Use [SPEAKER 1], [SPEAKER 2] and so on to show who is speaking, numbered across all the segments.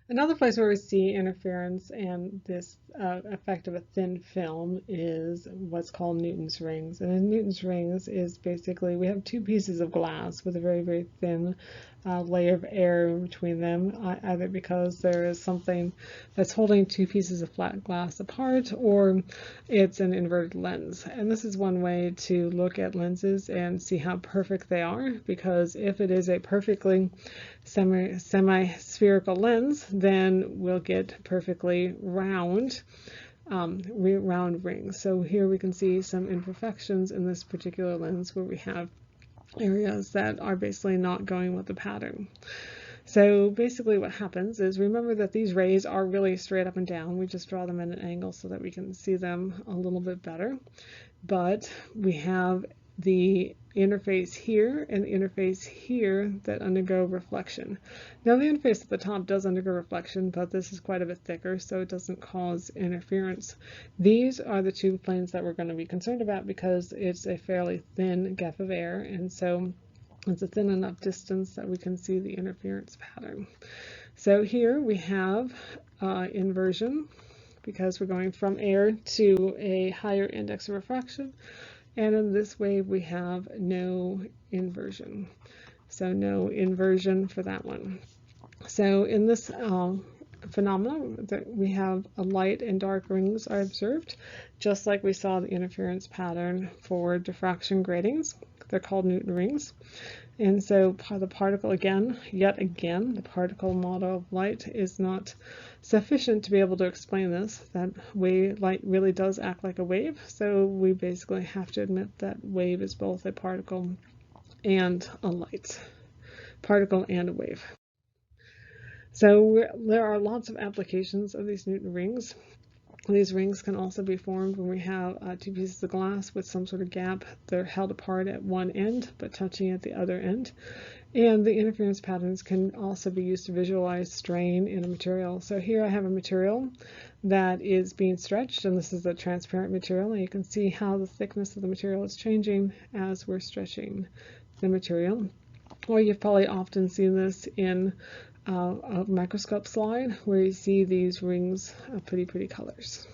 [SPEAKER 1] Another place where we see interference and this effect of a thin film is what's called Newton's rings. And in Newton's rings is basically we have two pieces of glass with a very, very thin layer of air in between them, either because there is something that's holding two pieces of flat glass apart or it's an inverted lens. And this is one way to look at lenses and see how perfect they are, because if it is a perfectly semi-spherical lens, then we'll get perfectly round round rings. So here we can see some imperfections in this particular lens where we have areas that are basically not going with the pattern. So basically what happens is, remember that these rays are really straight up and down. We just draw them at an angle so that we can see them a little bit better. But we have the interface here and the interface here that undergo reflection. Now the interface at the top does undergo reflection, but this is quite a bit thicker, so it doesn't cause interference. These are the two planes that we're going to be concerned about because it's a fairly thin gap of air, and so it's a thin enough distance that we can see the interference pattern. So here we have inversion because we're going from air to a higher index of refraction. And in this wave, we have no inversion. So no inversion for that one. So in this phenomenon, that we have a light and dark rings are observed, just like we saw the interference pattern for diffraction gratings. They're called Newton rings. And so the particle, yet again, the particle model of light is not sufficient to be able to explain this. That light really does act like a wave, so we basically have to admit that wave is both a particle and a light. Particle and a wave. So there are lots of applications of these Newton rings. These rings can also be formed when we have two pieces of glass with some sort of gap. They're held apart at one end but touching at the other end. And the interference patterns can also be used to visualize strain in a material. So here I have a material that is being stretched, and this is a transparent material, and you can see how the thickness of the material is changing as we're stretching the material. Or you've probably often seen this in a microscope slide where you see these rings of pretty colors.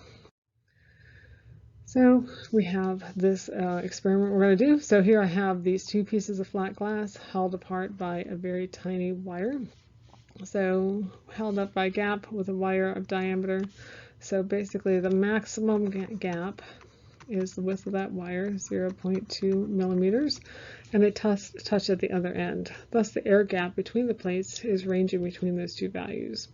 [SPEAKER 1] So we have this experiment we're going to do. So here I have these two pieces of flat glass held apart by a very tiny wire. So held up by a gap with a wire of diameter. So basically the maximum gap is the width of that wire, 0.2 millimeters, and they touch at the other end. Thus the air gap between the plates is ranging between those two values.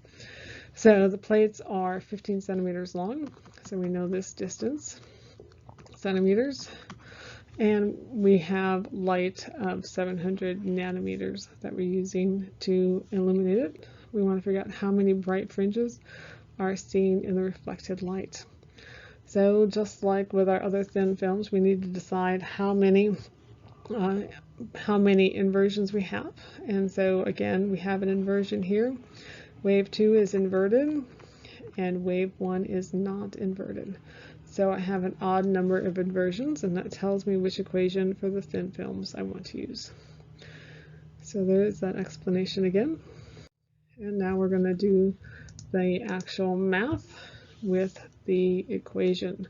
[SPEAKER 1] So the plates are 15 centimeters long, so we know this distance, centimeters, and we have light of 700 nanometers that we're using to illuminate it. We want to figure out how many bright fringes are seen in the reflected light. So just like with our other thin films, we need to decide how many inversions we have. And so again, we have an inversion here. Wave 2 is inverted and wave 1 is not inverted. So I have an odd number of inversions, and that tells me which equation for the thin films I want to use. So there's that explanation again. And now we're going to do the actual math with the equation.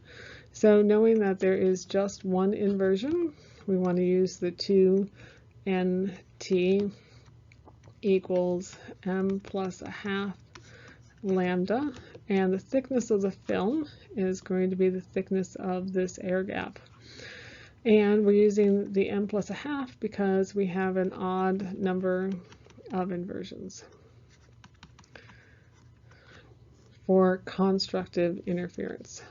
[SPEAKER 1] So knowing that there is just one inversion, we want to use the 2nt equals m plus a half lambda, and the thickness of the film is going to be the thickness of this air gap. And we're using the m plus a half because we have an odd number of inversions for constructive interference.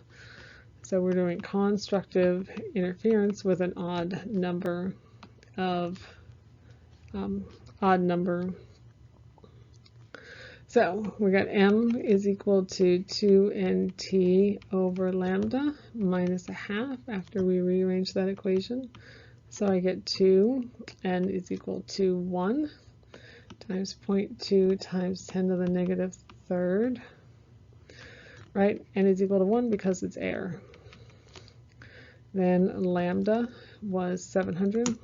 [SPEAKER 1] So we're doing constructive interference with an odd number of So we got m is equal to 2nt over lambda minus a half after we rearrange that equation. So I get 2, n is equal to 1 times 0.2 times 10 to the negative third, right? N is equal to 1 because it's air. Then lambda was 700.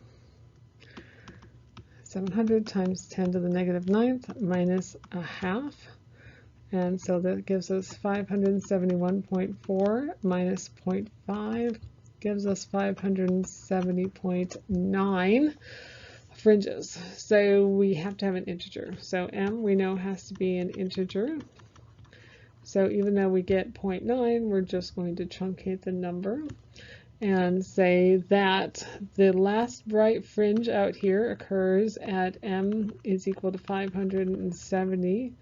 [SPEAKER 1] 700 times 10 to the negative ninth minus a half. And so that gives us 571.4 minus 0.5 gives us 570.9 fringes. So we have to have an integer. So m we know has to be an integer. So even though we get 0.9, we're just going to truncate the number and say that the last bright fringe out here occurs at m is equal to 570.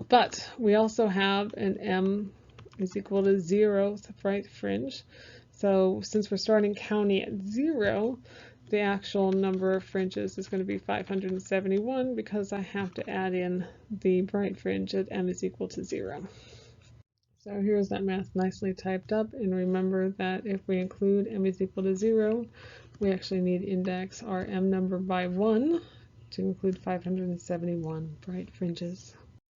[SPEAKER 1] But we also have an m is equal to 0th bright fringe. So since we're starting counting at 0, the actual number of fringes is going to be 571 because I have to add in the bright fringe at m is equal to 0. So here's that math nicely typed up, and remember that if we include m is equal to 0, we actually need to index our m number by 1 to include 571 bright fringes.